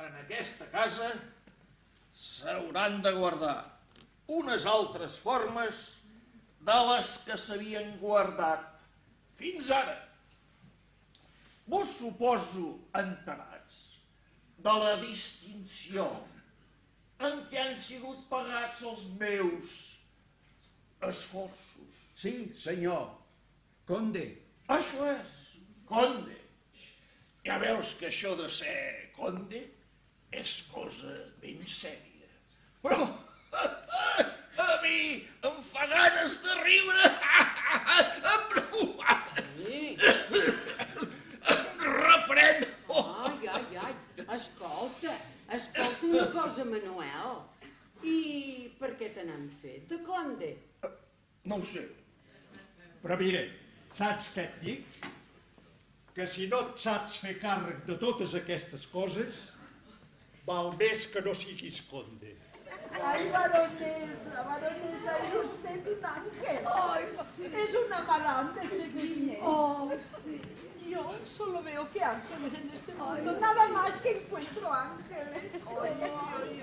en aquesta casa s'hauran de guardar unes altres formes de les que s'havien guardat fins ara. Vos suposo enterats de la distinció en què han sigut pagats els meus esforços. Sí, senyor. Conde. Això és, conde. Ja veus que això de ser conde és cosa ben sèria. Però a mi em fa ganes de riure. Reprèn. Ai. Escolta una cosa, Manuel. I per què te n'han fet de conde? No ho sé. Però mira, saps què et dic? Que si no et saps fer càrrec de totes aquestes coses, val més que no siguis conde. Ay, baronesa, es usted un ángel. Ay, sí. Es una madame de Sevilla. Oh, sí. Yo solo veo que ángeles en este mundo. Ay, Nada sí. más que encuentro ángeles. Ay,